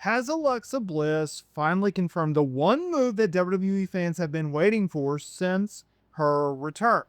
Has Alexa Bliss finally confirmed the one move that WWE fans have been waiting for since her return?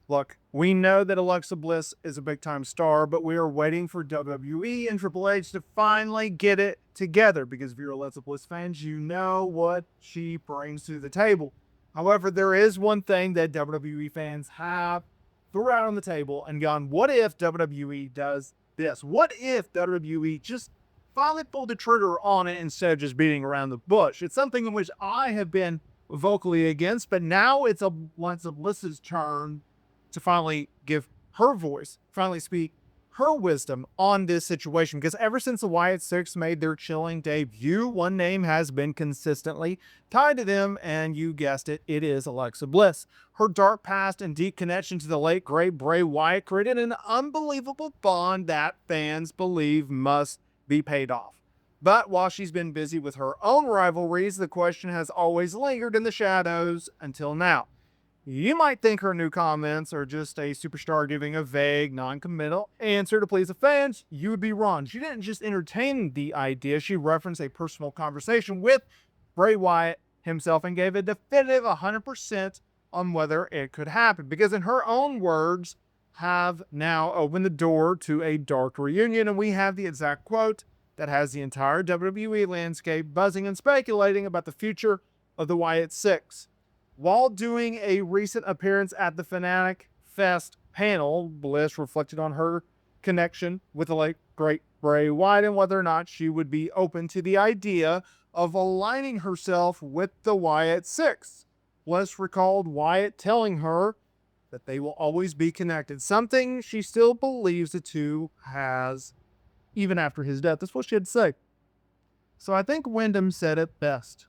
Look, we know that Alexa Bliss is a big time star, but we are waiting for WWE and Triple H to finally get it together because if you're Alexa Bliss fans, you know what she brings to the table. However, there is one thing that WWE fans have threw out on the table and gone, what if WWE does this? What if WWE just finally pulled the trigger on it instead of just beating around the bush? It's something in which I have been vocally against, but now it's Alexa Bliss's turn to finally give her voice, finally speak her wisdom on this situation. Because ever since the Wyatt Six made their chilling debut, one name has been consistently tied to them, and you guessed it, it is Alexa Bliss. Her dark past and deep connection to the late great Bray Wyatt created an unbelievable bond that fans believe must be paid off. But while she's been busy with her own rivalries, the question has always lingered in the shadows until now. You might think her new comments are just a superstar giving a vague, non-committal answer to please the fans. You would be wrong. She didn't just entertain the idea. She referenced a personal conversation with Bray Wyatt himself and gave a definitive 100% on whether it could happen. Because in her own words, have now opened the door to a dark reunion. And we have the exact quote that has the entire WWE landscape buzzing and speculating about the future of the Wyatt Six. While doing a recent appearance at the Fanatic Fest panel, Bliss reflected on her connection with the late great Bray Wyatt and whether or not she would be open to the idea of aligning herself with the Wyatt Six. Bliss recalled Wyatt telling her that they will always be connected, something she still believes the two has even after his death. That's what she had to say. So I think Wyndham said it best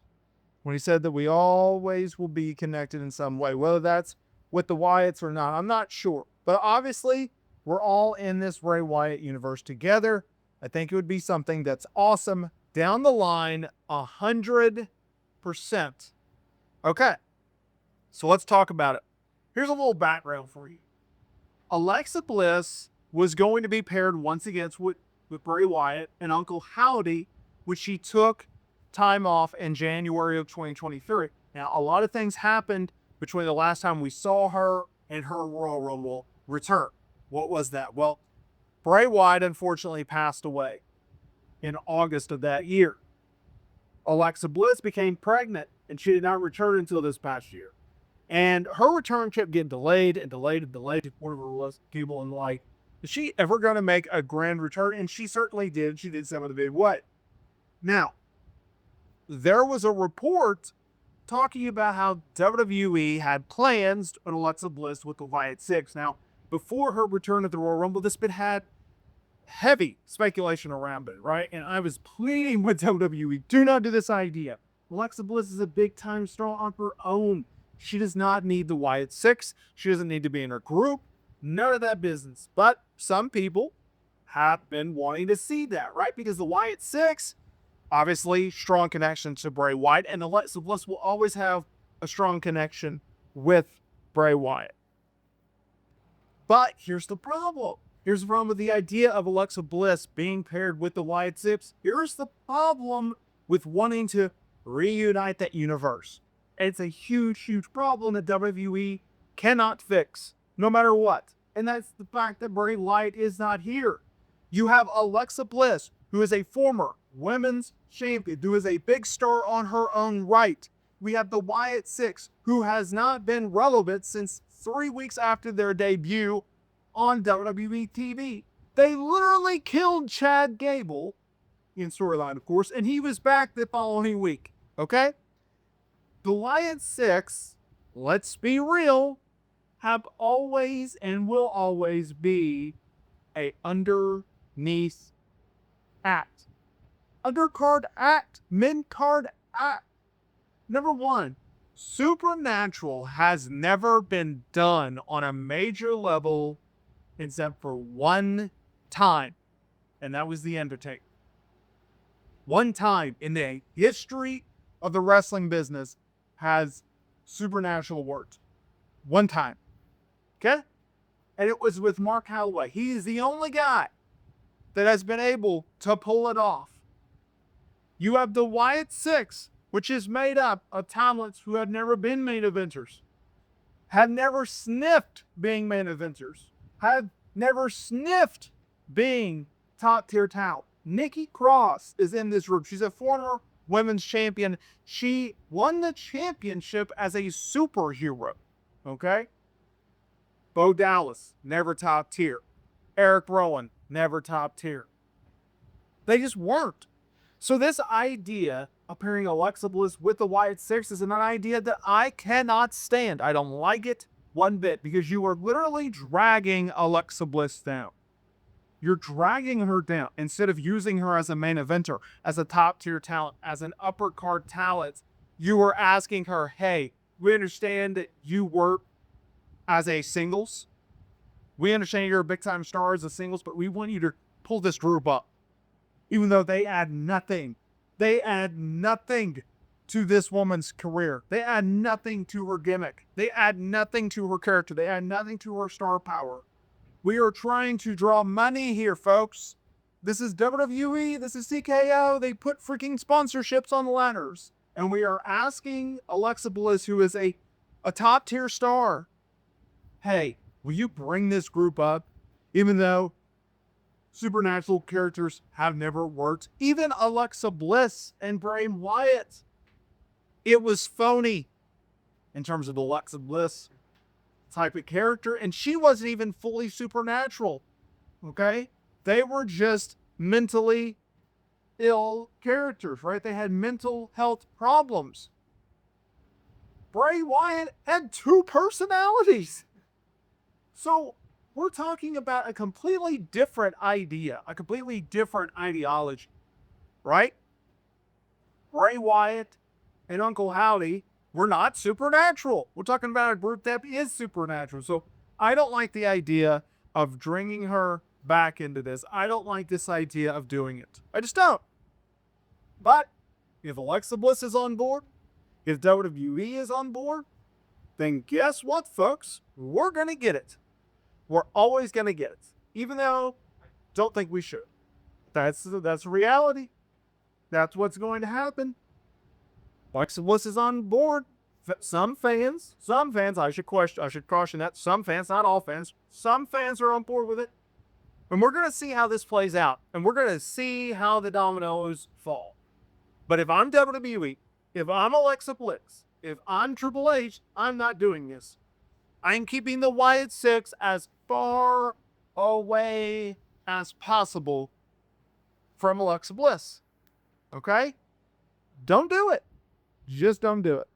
when he said that we always will be connected in some way, whether that's with the Wyatts or not. I'm not sure. But obviously, we're all in this Bray Wyatt universe together. I think it would be something that's awesome down the line, 100%. Okay, so let's talk about it. Here's a little background for you. Alexa Bliss was going to be paired once again with Bray Wyatt and Uncle Howdy, which she took time off in January of 2023. Now, a lot of things happened between the last time we saw her and her Royal Rumble return. What was that? Well, Bray Wyatt unfortunately passed away in August of that year. Alexa Bliss became pregnant and she did not return until this past year. And her return kept getting delayed and delayed and delayed to the point where people and like, is she ever going to make a grand return? And she certainly did. She did some of the big way. Now, there was a report talking about how WWE had plans on Alexa Bliss with the Wyatt Six. Now, before her return at the Royal Rumble, this bit had heavy speculation around it, right? And I was pleading with WWE, do not do this idea. Alexa Bliss is a big-time star on her own. She does not need the Wyatt Six. She doesn't need to be in her group. None of that business. But some people have been wanting to see that, right? Because the Wyatt Six, obviously, strong connection to Bray Wyatt, and Alexa Bliss will always have a strong connection with Bray Wyatt. But here's the problem. Here's the problem with the idea of Alexa Bliss being paired with the Wyatt Six. Here's the problem with wanting to reunite that universe. It's a huge, huge problem that WWE cannot fix, no matter what. And that's the fact that Bray Wyatt is not here. You have Alexa Bliss, who is a former women's champion, who is a big star on her own right. We have the Wyatt Six, who has not been relevant since 3 weeks after their debut on WWE TV. They literally killed Chad Gable, in storyline, of course, and he was back the following week. Okay? The Wyatt Six, let's be real, have always and will always be a underneath act. Undercard act, mid-card act. Number one, Supernatural has never been done on a major level except for one time, and that was The Undertaker. One time in the history of the wrestling business has Supernatural worked. One time. Okay? And it was with Mark Calloway. He is the only guy that has been able to pull it off. You have the Wyatt Six, which is made up of talents who have never been main eventers, have never sniffed being main eventers, have never sniffed being top tier talent. Nikki Cross is in this group. She's a former women's champion. She won the championship as a superhero. Okay? Bo Dallas, never top tier. Eric Rowan, never top tier. They just weren't. So this idea of pairing Alexa Bliss with the Wyatt Six is an idea that I cannot stand. I don't like it one bit because you are literally dragging Alexa Bliss down. You're dragging her down instead of using her as a main eventer, as a top tier talent, as an upper card talent. You are asking her, hey, we understand that you work as a singles. We understand you're a big time star as a singles, but we want you to pull this group up. Even though they add nothing. They add nothing to this woman's career. They add nothing to her gimmick. They add nothing to her character. They add nothing to her star power. We are trying to draw money here, folks. This is WWE. This is TKO. They put freaking sponsorships on the ladders. And we are asking Alexa Bliss, who is a top tier star, hey, will you bring this group up? Even though supernatural characters have never worked. Even Alexa Bliss and Bray Wyatt, it was phony in terms of Alexa Bliss type of character, and she wasn't even fully supernatural. Okay? They were just mentally ill characters, right? They had mental health problems. Bray Wyatt had 2 personalities. So we're talking about a completely different idea, a completely different ideology, right? Bray Wyatt and Uncle Howdy were not supernatural. We're talking about a group that is supernatural. So I don't like the idea of bringing her back into this. I don't like this idea of doing it. I just don't. But if Alexa Bliss is on board, if WWE is on board, then guess what, folks? We're going to get it. We're always going to get it. Even though I don't think we should. That's reality. That's what's going to happen. Alexa Bliss is on board. Some fans, I should caution that. Some fans, not all fans. Some fans are on board with it. And we're going to see how this plays out. And we're going to see how the dominoes fall. But if I'm WWE, if I'm Alexa Bliss, if I'm Triple H, I'm not doing this. I'm keeping the Wyatt Six as far away as possible from Alexa Bliss. Okay? Don't do it. Just don't do it.